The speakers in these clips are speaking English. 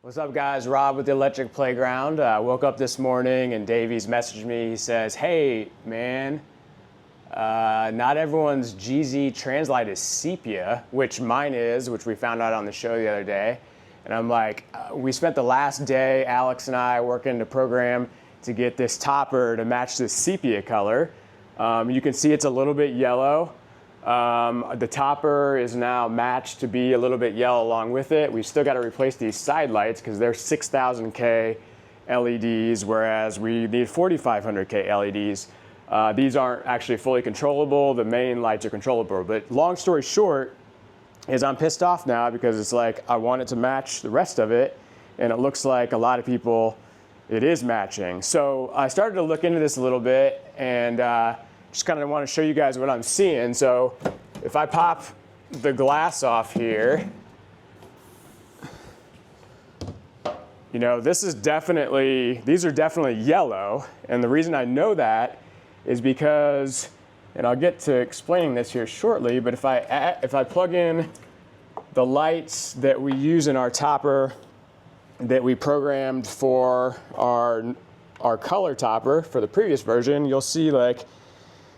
What's up, guys? Rob with the Electric Playground. Woke up this morning and Davey's messaged me. He says, hey, man, not everyone's GZ translite is Sepia, which mine is, which we found out on the show the other day. And I'm like, we spent the last day, Alex and I, working the program to get this topper to match this sepia color. You can see it's a little bit yellow. The topper is now matched to be a little bit yellow along with it. We've still got to replace these side lights because they're 6000K LEDs, whereas we need 4500K LEDs. These aren't actually fully controllable. The main lights are controllable. But long story short is I'm pissed off now because it's like I want it to match the rest of it, and it looks like a lot of people it is matching. So I started to look into this a little bit and just kind of want to show you guys what I'm seeing. So if I pop the glass off here, you know, these are definitely yellow. And the reason I know that is because, and I'll get to explaining this here shortly, but if I plug in the lights that we use in our topper that we programmed for our color topper for the previous version, you'll see like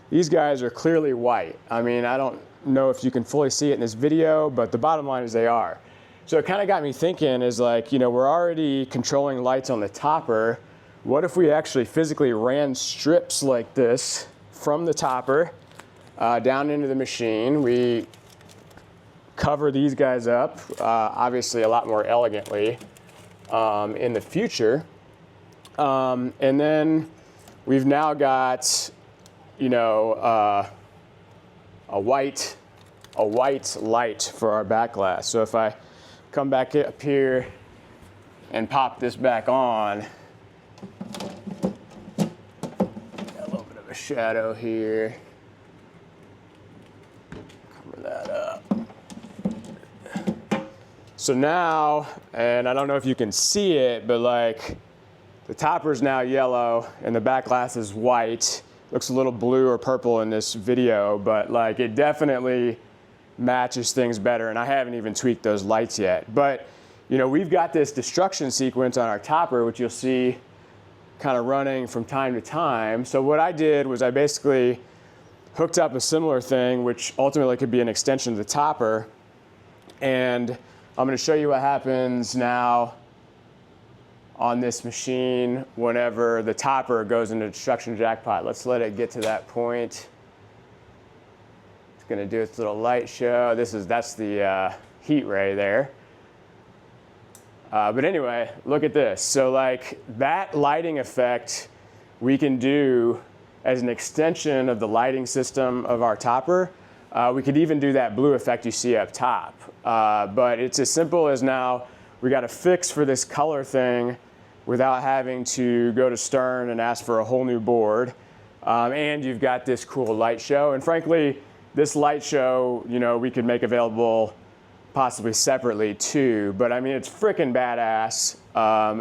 these guys are clearly white. I mean, I don't know if you can fully see it in this video, but the bottom line is they are. So it kind of got me thinking is like, you know, we're already controlling lights on the topper. What if we actually physically ran strips like this from the topper down into the machine? We cover these guys up, obviously a lot more elegantly in the future. And then we've now got, you know, a white light for our backglass. So if I come back up here and pop this back on, got a little bit of a shadow here. Cover that up. So now, and I don't know if you can see it, but like the topper's now yellow and the backglass is white. Looks a little blue or purple in this video, but like it definitely matches things better, and I haven't even tweaked those lights yet. But you know, we've got this destruction sequence on our topper, which you'll see kind of running from time to time. So what I did was I basically hooked up a similar thing, which ultimately could be an extension of the topper, and I'm going to show you what happens now on this machine whenever the topper goes into destruction jackpot. Let's let it get to that point. It's going to do its little light show. That's the heat ray there. But anyway, look at this. So like that lighting effect we can do as an extension of the lighting system of our topper. We could even do that blue effect you see up top. But it's as simple as now we got to fix for this color thing without having to go to Stern and ask for a whole new board. And you've got this cool light show. And frankly, this light show, you know, we could make available possibly separately too. But I mean, it's freaking badass.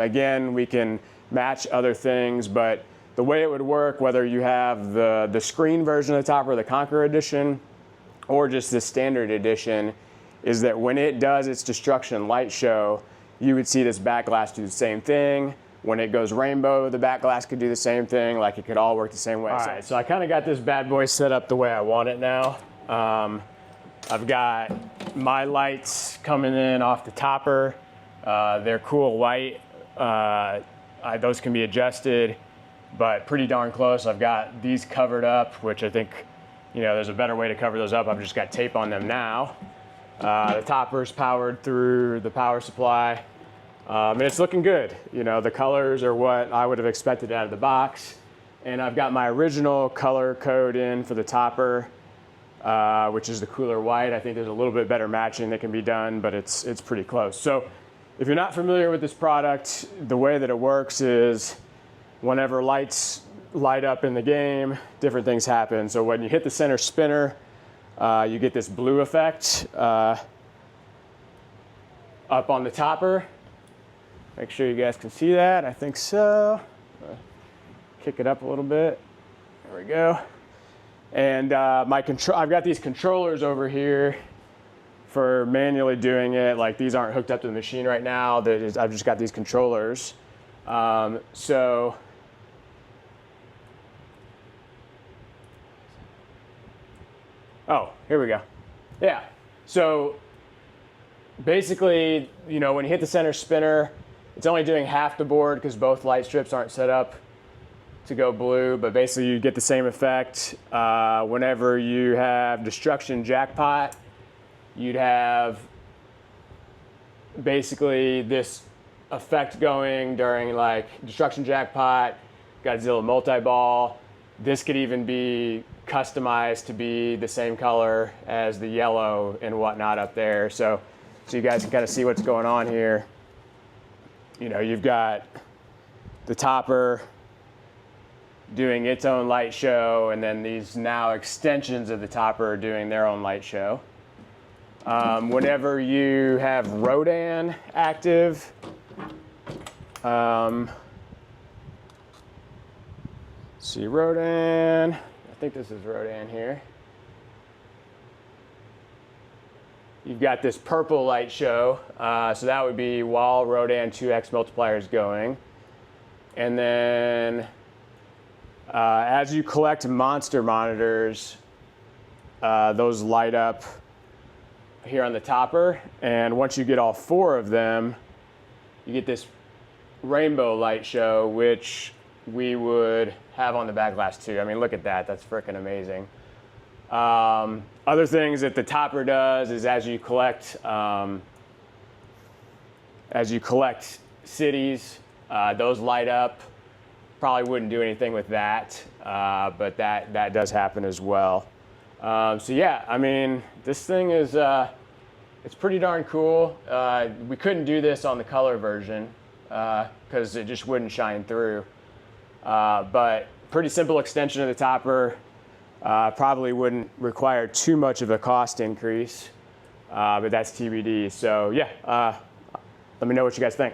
Again, we can match other things, but the way it would work, whether you have the screen version of the Topper, the Conqueror edition, or just the standard edition, is that when it does its destruction light show, you would see this backglass do the same thing. When it goes rainbow, the backglass could do the same thing. Like it could all work the same way. All right, so I kind of got this bad boy set up the way I want it now. I've got my lights coming in off the topper. They're cool white. Those can be adjusted, but pretty darn close. I've got these covered up, which I think, you know, there's a better way to cover those up. I've just got tape on them now. The topper's powered through the power supply, and it's looking good. You know, the colors are what I would have expected out of the box, and I've got my original color code in for the topper, which is the cooler white. I think there's a little bit better matching that can be done, but it's pretty close. So if you're not familiar with this product, the way that it works is whenever lights light up in the game, different things happen. So when you hit the center spinner, you get this blue effect up on the topper. Make sure you guys can see that. I think so. Kick it up a little bit. There we go. And I've got these controllers over here for manually doing it, like these aren't hooked up to the machine right now. I've just got these controllers. So oh, here we go. Yeah. So basically, you know, when you hit the center spinner, it's only doing half the board because both light strips aren't set up to go blue, but basically you get the same effect. Whenever you have destruction jackpot, you'd have basically this effect going during like destruction jackpot, Godzilla multi-ball. This could even be customized to be the same color as the yellow and whatnot up there. So you guys can kind of see what's going on here. You know, you've got the topper doing its own light show, and then these now extensions of the topper are doing their own light show. Whenever you have Rodan active, see Rodan, I think this is Rodan here. You've got this purple light show, so that would be while Rodan 2X multiplier is going. And then as you collect monster monitors, those light up here on the topper. And once you get all 4 of them, you get this rainbow light show, which we would have on the backglass too. I mean, look at that, that's freaking amazing. Other things that the topper does is as you collect cities, those light up. Probably wouldn't do anything with that, but that does happen as well. So yeah, I mean, this thing is it's pretty darn cool. We couldn't do this on the color version because it just wouldn't shine through. But pretty simple extension of the topper. Probably wouldn't require too much of a cost increase, but that's TBD. So yeah, let me know what you guys think.